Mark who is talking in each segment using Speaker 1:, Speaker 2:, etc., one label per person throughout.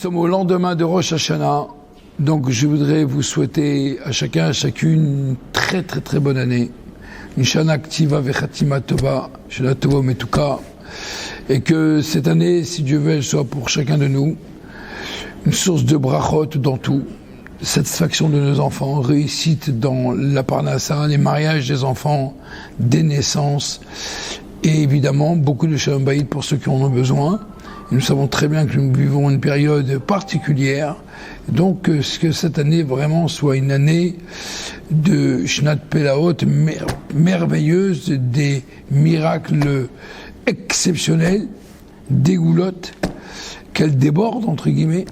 Speaker 1: sommes au lendemain de Rosh Hashanah, donc je voudrais vous souhaiter à chacun, à chacune une très très très bonne année. Une Shana Ktiva Vechatima Tova, Shana Tova Metuka, et que cette année, si Dieu veut, elle soit pour chacun de nous une source de brachot dans tout, satisfaction de nos enfants, réussite dans la parnassa, les mariages des enfants, des naissances, et évidemment beaucoup de shalom bayit pour ceux qui en ont besoin. Et nous savons très bien que nous vivons une période particulière, donc que cette année vraiment soit une année de Shnat Pelaot merveilleuse, des miracles exceptionnels, des goulottes, qu'elle déborde entre guillemets.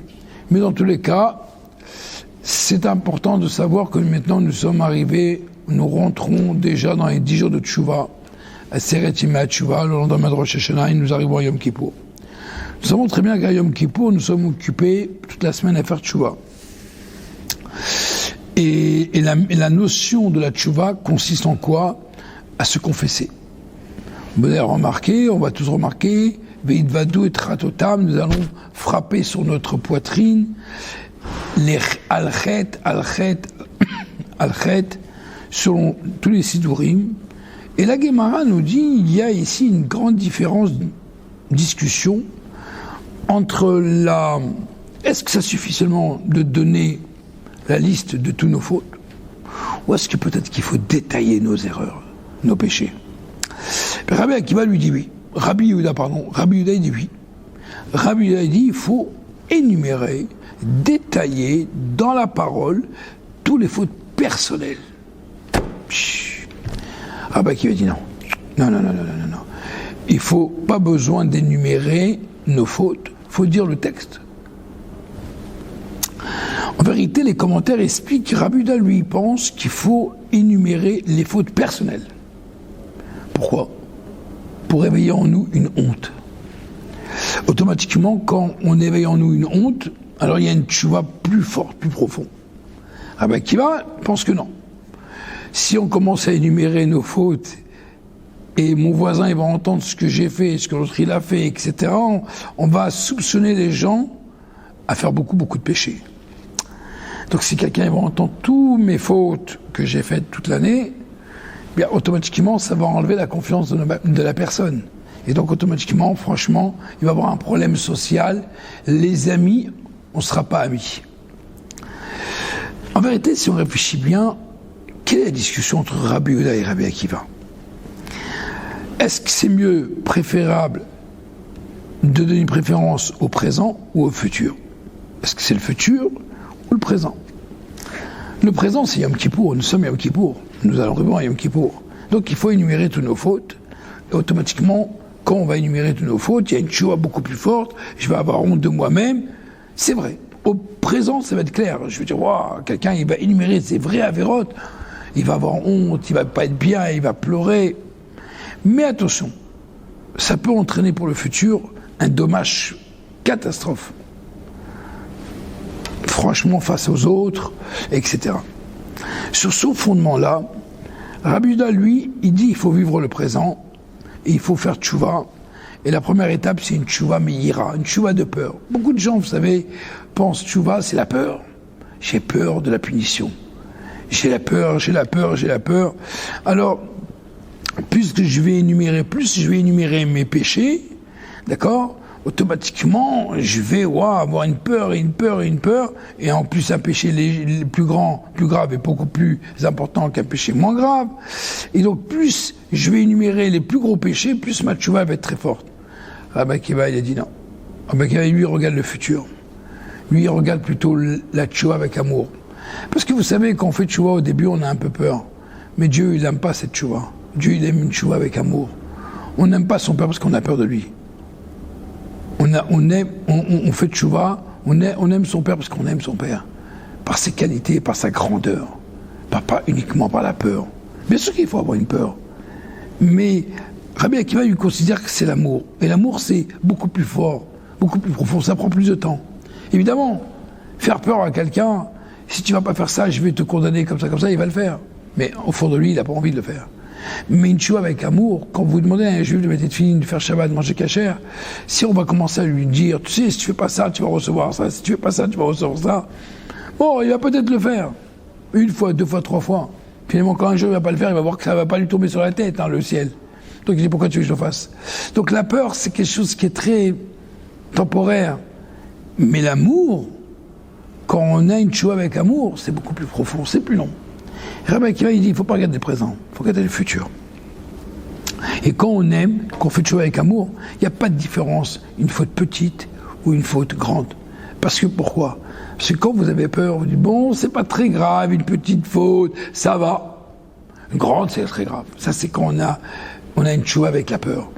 Speaker 1: Mais dans tous les cas, c'est important de savoir que maintenant nous sommes arrivés, nous rentrons déjà dans les 10 jours de Tchouva, à Seret Yimei Tchouva, le lendemain de Rosh Hashanah, et nous arrivons à Yom Kippour. Nous savons très bien qu'à Yom Kippour, nous sommes occupés toute la semaine à faire Tchouva. Et la notion de la Tchouva consiste en quoi? À se confesser. Vous allez remarquer, on va tous remarquer, Veidvadou et Tratotam, nous allons frapper sur notre poitrine, les Al-Chet, selon tous les Sidurim. Et la Gemara nous dit, il y a ici une grande différence, discussion, entre est-ce que ça suffit seulement de donner la liste de tous nos fautes, ou est-ce que peut-être qu'il faut détailler nos erreurs, nos péchés? Rabbi Akiva lui dit oui. Rabbi Yehuda il dit oui. Rabbi Yehuda dit il faut énumérer, détailler dans la parole tous les fautes personnelles. Rabbi Akiva dit non. Il faut pas besoin d'énumérer nos fautes, il faut dire le texte. En vérité, les commentaires expliquent que Rabbi Yehuda, lui, pense qu'il faut énumérer les fautes personnelles. Pourquoi? Pour éveiller en nous une honte. Automatiquement, quand on éveille en nous une honte, alors il y a une tchouva plus forte, plus profonde. Rabbi Akiva pense que non. Si on commence à énumérer nos fautes, et mon voisin il va entendre ce que j'ai fait, ce que l'autre il a fait, etc., on va soupçonner les gens à faire beaucoup de péchés. Donc si quelqu'un va entendre toutes mes fautes que j'ai faites toute l'année, bien automatiquement ça va enlever la confiance de la personne. Et donc automatiquement, franchement, il va y avoir un problème social. Les amis, on ne sera pas amis. En vérité, si on réfléchit bien, quelle est la discussion entre Rabbi Yehuda et Rabbi Akiva? Est-ce que c'est mieux, préférable, de donner une préférence au présent ou au futur? Est-ce que c'est le futur ou le présent? Le présent, c'est Yom Kippour. Nous sommes Yom Kippour. Nous allons arriver à Yom Kippour. Donc il faut énumérer toutes nos fautes. Et automatiquement, quand on va énumérer toutes nos fautes, il y a une tchouva beaucoup plus forte. Je vais avoir honte de moi-même. C'est vrai. Au présent, ça va être clair. Je veux dire, wow, quelqu'un, il va énumérer ses vraies avérotes. Il va avoir honte, il va pas être bien, il va pleurer. Mais attention, ça peut entraîner pour le futur un dommage catastrophe. Franchement, face aux autres, etc. Sur ce fondement-là, Rabbi Yehuda, lui, il dit qu'il faut vivre le présent et il faut faire tchouva. Et la première étape, c'est une tchouva meïra, une tchouva de peur. Beaucoup de gens, vous savez, pensent tchouva, c'est la peur. J'ai peur de la punition. J'ai la peur. Alors, plus je vais énumérer mes péchés, d'accord? Automatiquement, je vais avoir une peur, et en plus un péché le plus grave et beaucoup plus important qu'un péché moins grave. Et donc, plus je vais énumérer les plus gros péchés, plus ma tchouva va être très forte. Rabbi Akiva, il a dit non. Rabbi Akiva, lui, il regarde le futur. Lui, il regarde plutôt la tchouva avec amour. Parce que vous savez, quand on fait tchouva au début, on a un peu peur. Mais Dieu, il n'aime pas cette tchouva. Dieu, il aime une tchouva avec amour. On n'aime pas son père parce qu'on a peur de lui. On fait tchouva, on aime son père parce qu'on aime son père. Par ses qualités, par sa grandeur. Pas uniquement par la peur. Bien sûr qu'il faut avoir une peur. Mais Rabbi Akiva, il considère que c'est l'amour. Et l'amour, c'est beaucoup plus fort, beaucoup plus profond. Ça prend plus de temps. Évidemment, faire peur à quelqu'un, si tu vas pas faire ça, je vais te condamner comme ça, il va le faire. Mais au fond de lui, il n'a pas envie de le faire. Mais une tchouva avec amour, quand vous demandez à un juif de mettre de fini, de faire Shabbat, de manger kasher, si on va commencer à lui dire, tu sais, si tu fais pas ça, tu vas recevoir ça, si tu fais pas ça, tu vas recevoir ça, bon, il va peut-être le faire. Une fois, deux fois, trois fois. Finalement, quand un jour il va pas le faire, il va voir que ça va pas lui tomber sur la tête, le ciel. Donc il dit, pourquoi tu veux que je le fasse? Donc la peur, c'est quelque chose qui est très temporaire. Mais l'amour, quand on a une tchouva avec amour, c'est beaucoup plus profond, c'est plus long. Rabbi Akiva, il dit, il ne faut pas regarder le présent, il faut regarder le futur. Et quand on aime, qu'on fait tchouva avec amour, il n'y a pas de différence, une faute petite ou une faute grande. Parce que pourquoi? Parce que quand vous avez peur, vous dites, bon, c'est pas très grave, une petite faute, ça va. Une grande, c'est très grave. Ça, c'est quand on a une tchouva avec la peur.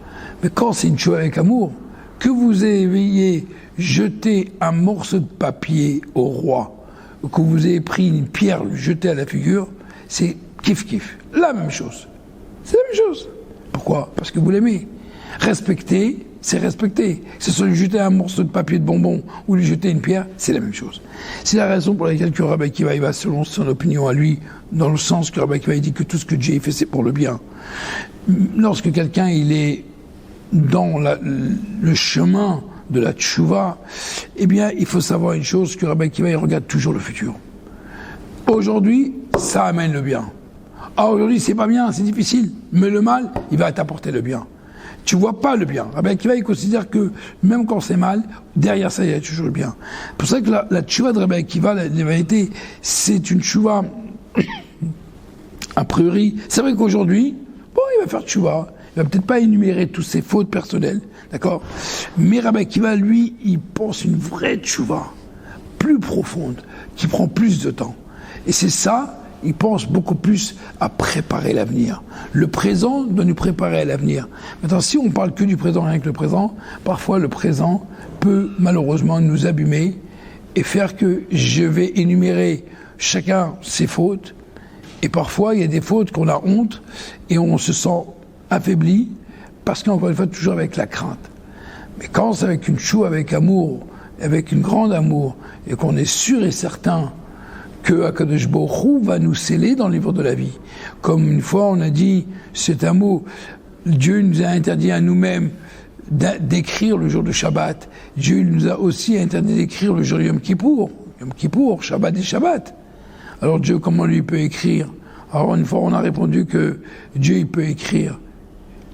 Speaker 1: Mais quand c'est une tchouva avec amour, que vous ayez jeté un morceau de papier au roi, ou que vous ayez pris une pierre, lui jeté à la figure, c'est kiff-kiff. La même chose. C'est la même chose. Pourquoi? Parce que vous l'aimez. Respecter, c'est respecter. Que ce soit lui jeter un morceau de papier de bonbon ou lui jeter une pierre, c'est la même chose. C'est la raison pour laquelle que Rabbi Akiva va, selon son opinion à lui, dans le sens que Rabbi Akiva dit que tout ce que Dieu fait, c'est pour le bien. Lorsque quelqu'un il est dans le chemin de la tchouva, eh bien, il faut savoir une chose, que Rabbi Akiva, il regarde toujours le futur. Aujourd'hui, ça amène le bien. Ah, aujourd'hui, c'est pas bien, c'est difficile, mais le mal, il va t'apporter le bien. Tu vois pas le bien. Rabbi Akiva, il considère que même quand c'est mal, derrière ça, il y a toujours le bien. C'est pour ça que la tchouva de Rabbi Akiva, la vérité, c'est une tchouva a priori. C'est vrai qu'aujourd'hui, bon, il va faire tchouva. Il va peut-être pas énumérer toutes ses fautes personnelles, d'accord? Mais Rabbi Akiva, lui, il pense une vraie tchouva, plus profonde, qui prend plus de temps. Et c'est ça, il pense beaucoup plus à préparer l'avenir. Le présent doit nous préparer à l'avenir. Maintenant, si on parle que du présent, rien que le présent, parfois le présent peut malheureusement nous abîmer et faire que je vais énumérer chacun ses fautes. Et parfois, il y a des fautes qu'on a honte et on se sent affaibli, parce qu'encore une fois, toujours avec la crainte. Mais quand c'est avec une chou, avec amour, avec une grande amour, et qu'on est sûr et certain que Akadosh Baruch Hu va nous sceller dans le livre de la vie. Comme une fois on a dit, c'est un mot, Dieu nous a interdit à nous-mêmes d'écrire le jour de Shabbat. Dieu nous a aussi interdit d'écrire le jour de Yom Kippour. Yom Kippour, Shabbat et Shabbat. Alors Dieu, comment lui peut écrire? Alors une fois on a répondu que Dieu il peut écrire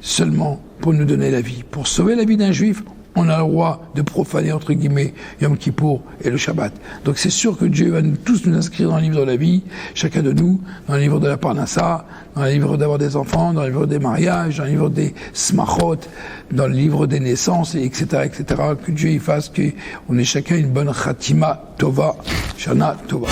Speaker 1: seulement pour nous donner la vie. Pour sauver la vie d'un juif, on a le droit de profaner, entre guillemets, Yom Kippour et le Shabbat. Donc c'est sûr que Dieu va tous nous inscrire dans le livre de la vie, chacun de nous, dans le livre de la Parnassa, dans le livre d'avoir des enfants, dans le livre des mariages, dans le livre des smachot, dans le livre des naissances, etc., etc. Que Dieu y fasse qu'on ait chacun une bonne khatima tova, shana tova.